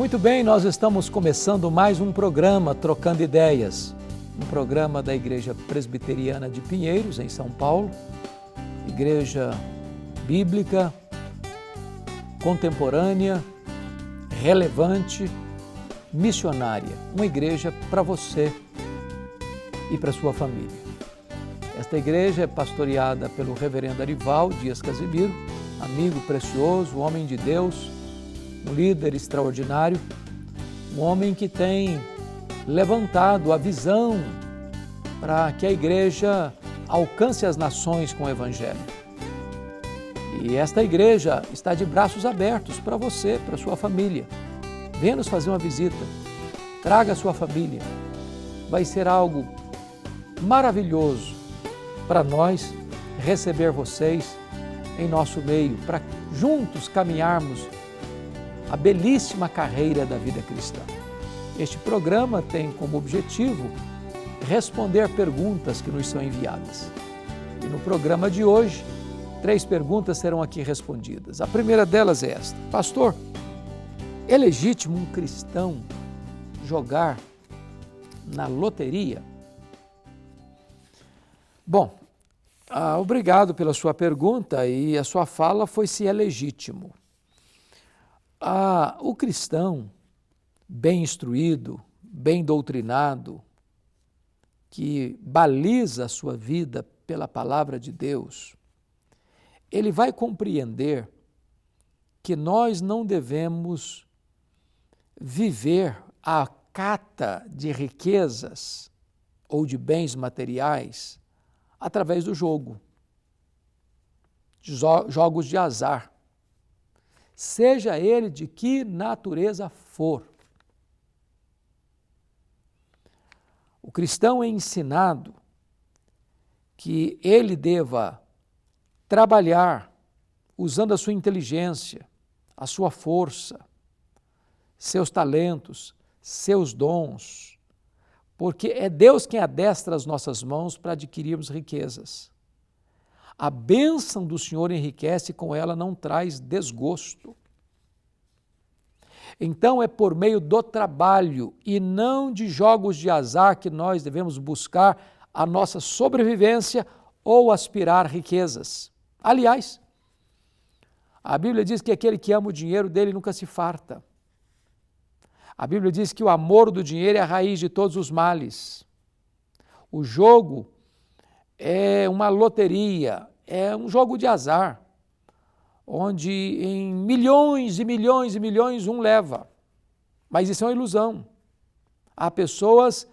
Muito bem, nós estamos começando mais um programa Trocando Ideias, um programa da Igreja Presbiteriana de Pinheiros, em São Paulo, igreja bíblica, contemporânea, relevante, missionária, uma igreja para você e para sua família. Esta igreja é pastoreada pelo reverendo Arival Dias Casimiro, amigo precioso, homem de Deus, um líder extraordinário, um homem que tem levantado a visão para que a igreja alcance as nações com o Evangelho. E esta igreja está de braços abertos para você, para sua família. Venha nos fazer uma visita, traga a sua família. Vai ser algo maravilhoso para nós receber vocês em nosso meio, para juntos caminharmos a belíssima carreira da vida cristã. Este programa tem como objetivo responder perguntas que nos são enviadas. E no programa de hoje, 3 perguntas serão aqui respondidas. A primeira delas é esta: Pastor, é legítimo um cristão jogar na loteria? Bom, obrigado pela sua pergunta, e a sua fala foi se é legítimo. O cristão bem instruído, bem doutrinado, que baliza a sua vida pela palavra de Deus, ele vai compreender que nós não devemos viver à cata de riquezas ou de bens materiais através do jogo, jogos de azar, seja ele de que natureza for. O cristão é ensinado que ele deva trabalhar usando a sua inteligência, a sua força, seus talentos, seus dons, porque é Deus quem adestra as nossas mãos para adquirirmos riquezas. A bênção do Senhor enriquece, com ela não traz desgosto. Então é por meio do trabalho e não de jogos de azar que nós devemos buscar a nossa sobrevivência ou aspirar riquezas. Aliás, a Bíblia diz que aquele que ama o dinheiro dele nunca se farta. A Bíblia diz que o amor do dinheiro é a raiz de todos os males. O jogo é uma loteria, é um jogo de azar, onde em milhões e milhões e milhões um leva. Mas isso é uma ilusão. Há pessoas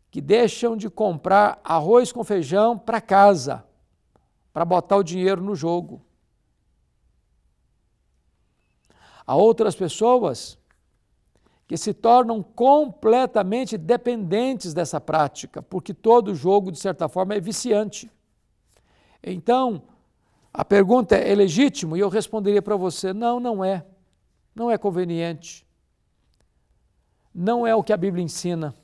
que deixam de comprar arroz com feijão para casa, para botar o dinheiro no jogo. Há outras pessoas que se tornam completamente dependentes dessa prática, porque todo jogo, de certa forma, é viciante. Então, a pergunta é legítimo? E eu responderia para você: não, não é. Não é conveniente. Não é o que a Bíblia ensina.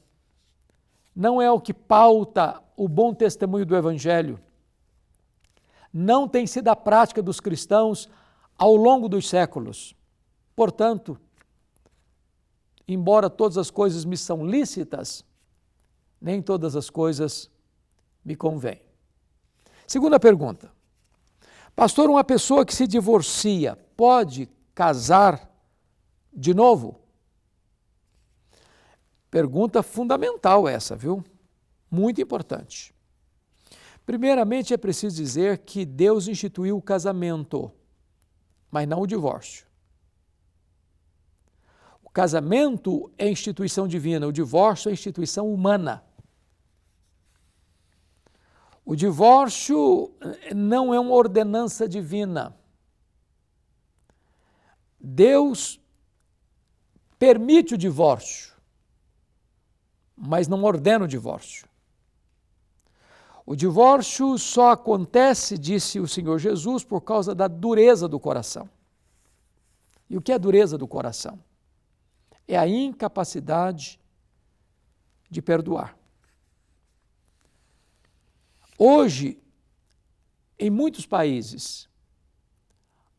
Não é o que pauta o bom testemunho do Evangelho. Não tem sido a prática dos cristãos ao longo dos séculos. Portanto, embora todas as coisas me são lícitas, nem todas as coisas me convêm. Segunda pergunta: Pastor, uma pessoa que se divorcia pode casar de novo? Pergunta fundamental essa, viu? Muito importante. Primeiramente, é preciso dizer que Deus instituiu o casamento, mas não o divórcio. O casamento é instituição divina, o divórcio é instituição humana. O divórcio não é uma ordenança divina. Deus permite o divórcio, mas não ordena o divórcio. O divórcio só acontece, disse o Senhor Jesus, por causa da dureza do coração. E o que é dureza do coração? É a incapacidade de perdoar. Hoje, em muitos países,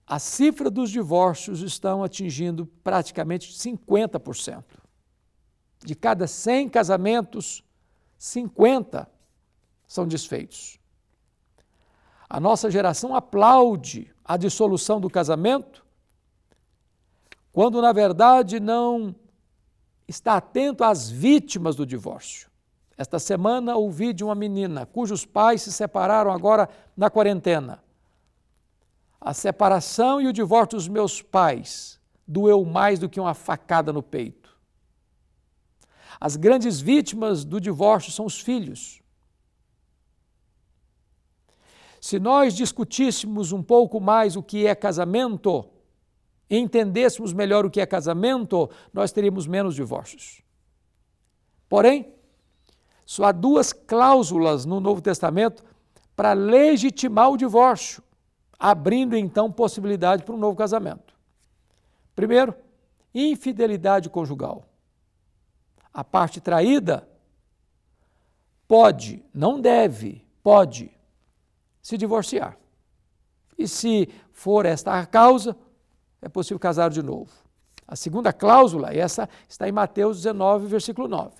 a cifra dos divórcios estão atingindo praticamente 50%. De cada 100 casamentos, 50 são desfeitos. A nossa geração aplaude a dissolução do casamento, quando na verdade não está atento às vítimas do divórcio. Esta semana ouvi de uma menina cujos pais se separaram agora na quarentena. A separação e o divórcio dos meus pais doeu mais do que uma facada no peito. As grandes vítimas do divórcio são os filhos. Se nós discutíssemos um pouco mais o que é casamento, entendêssemos melhor o que é casamento, nós teríamos menos divórcios. Porém, só há duas cláusulas no Novo Testamento para legitimar o divórcio, abrindo então possibilidade para um novo casamento. Primeiro, infidelidade conjugal. A parte traída pode, não deve, pode se divorciar. E se for esta a causa, é possível casar de novo. A segunda cláusula, essa está em Mateus 19, versículo 9.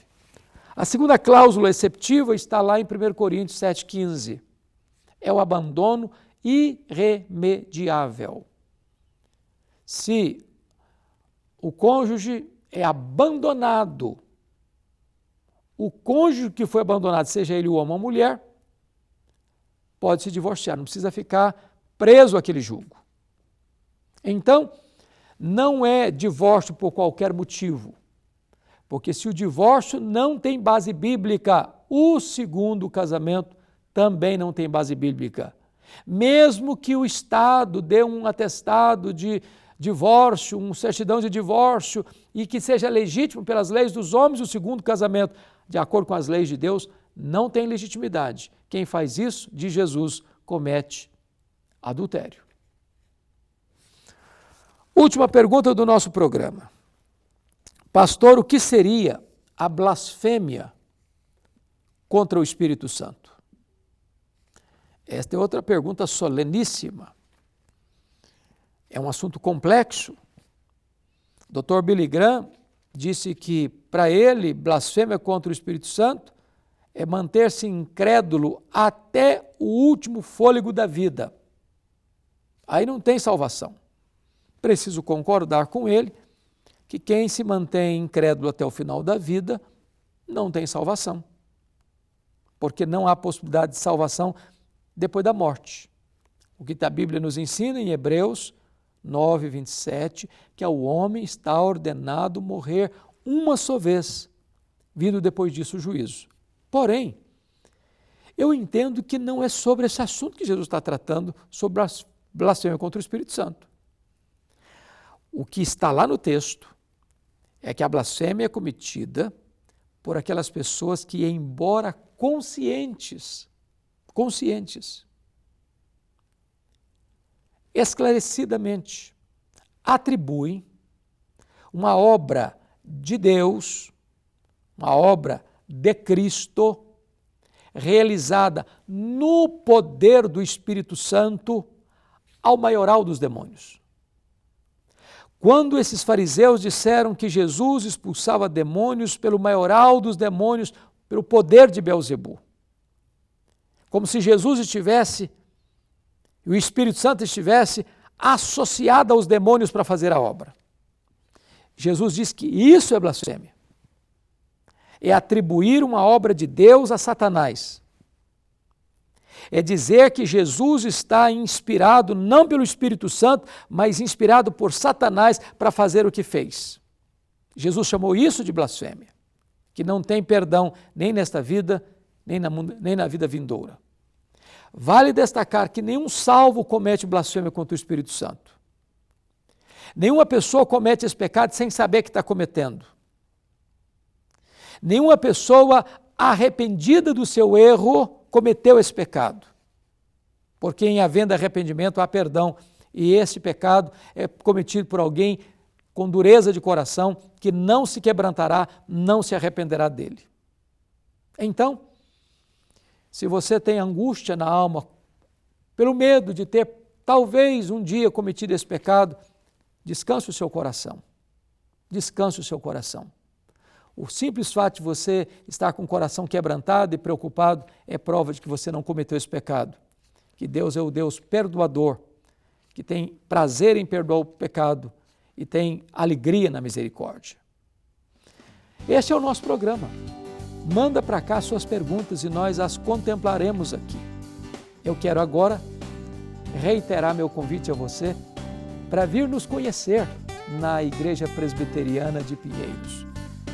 A segunda cláusula exceptiva está lá em 1 Coríntios 7,15. É o abandono irremediável. Se o cônjuge é abandonado, o cônjuge que foi abandonado, seja ele o homem ou a mulher, pode se divorciar, não precisa ficar preso àquele jugo. Então, não é divórcio por qualquer motivo, porque se o divórcio não tem base bíblica, o segundo casamento também não tem base bíblica. Mesmo que o Estado dê um atestado de divórcio, uma certidão de divórcio, e que seja legítimo pelas leis dos homens, o segundo casamento, de acordo com as leis de Deus, não tem legitimidade. Quem faz isso, de Jesus, comete adultério. Última pergunta do nosso programa. Pastor, o que seria a blasfêmia contra o Espírito Santo? Esta é outra pergunta soleníssima. É um assunto complexo. Dr. Billy Graham disse que, para ele, blasfêmia contra o Espírito Santo é manter-se incrédulo até o último fôlego da vida. Aí não tem salvação. Preciso concordar com ele que quem se mantém incrédulo até o final da vida não tem salvação, porque não há possibilidade de salvação depois da morte. O que a Bíblia nos ensina em Hebreus 9, 27, que ao homem está ordenado morrer uma só vez, vindo depois disso o juízo. Porém, eu entendo que não é sobre esse assunto que Jesus está tratando, sobre a blasfêmia contra o Espírito Santo. O que está lá no texto é que a blasfêmia é cometida por aquelas pessoas que, embora conscientes, esclarecidamente, atribuem uma obra de Deus, uma obra de Cristo, realizada no poder do Espírito Santo, ao maioral dos demônios. Quando esses fariseus disseram que Jesus expulsava demônios pelo maioral dos demônios, pelo poder de Beelzebu, como se Jesus estivesse, e o Espírito Santo estivesse associado aos demônios para fazer a obra. Jesus diz que isso é blasfêmia. É atribuir uma obra de Deus a Satanás. É dizer que Jesus está inspirado não pelo Espírito Santo, mas inspirado por Satanás para fazer o que fez. Jesus chamou isso de blasfêmia, que não tem perdão nem nesta vida, nem na vida vindoura. Vale destacar que nenhum salvo comete blasfêmia contra o Espírito Santo. Nenhuma pessoa comete esse pecado sem saber que está cometendo. Nenhuma pessoa arrependida do seu erro cometeu esse pecado. Porque em havendo arrependimento há perdão, e esse pecado é cometido por alguém com dureza de coração, que não se quebrantará, não se arrependerá dele. Então, se você tem angústia na alma, pelo medo de ter talvez um dia cometido esse pecado, descanse o seu coração. Descanse o seu coração. O simples fato de você estar com o coração quebrantado e preocupado é prova de que você não cometeu esse pecado. Que Deus é o Deus perdoador, que tem prazer em perdoar o pecado e tem alegria na misericórdia. Este é o nosso programa. Manda para cá suas perguntas e nós as contemplaremos aqui. Eu quero agora reiterar meu convite a você para vir nos conhecer na Igreja Presbiteriana de Pinheiros.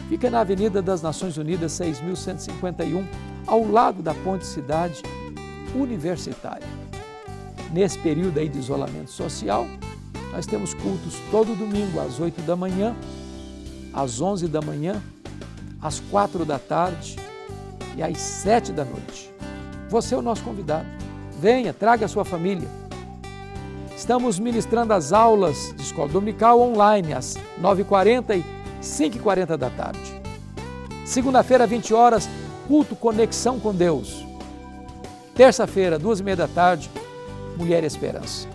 Fica na Avenida das Nações Unidas, 6.151, ao lado da Ponte Cidade Universitária. Nesse período aí de isolamento social, nós temos cultos todo domingo às 8 da manhã, às 11 da manhã, às 4 da tarde e às 7 da noite. Você é o nosso convidado. Venha, traga a sua família. Estamos ministrando as aulas de escola dominical online às 9h40 e 5h40 da tarde. Segunda-feira, 20 horas, culto Conexão com Deus. Terça-feira, 2h30 da tarde, Mulher Esperança.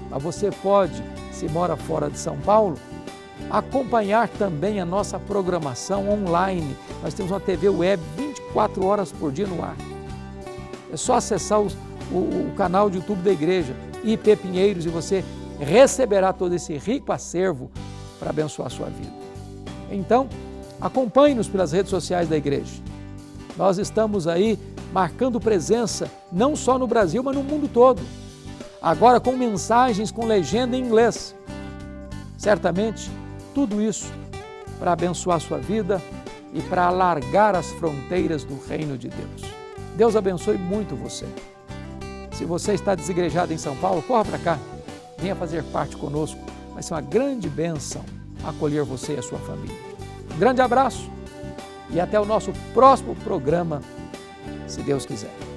Mas você pode, se mora fora de São Paulo, acompanhar também a nossa programação online. Nós temos uma TV web 24 horas por dia no ar. É só acessar o canal de YouTube da igreja, IP Pinheiros, e você receberá todo esse rico acervo para abençoar a sua vida. Então, acompanhe-nos pelas redes sociais da igreja. Nós estamos aí marcando presença não só no Brasil, mas no mundo todo. Agora com mensagens com legenda em inglês. Certamente, tudo isso para abençoar a sua vida e para alargar as fronteiras do reino de Deus. Deus abençoe muito você. Se você está desigrejado em São Paulo, corra para cá, venha fazer parte conosco. Vai ser uma grande bênção acolher você e a sua família. Um grande abraço e até o nosso próximo programa, se Deus quiser.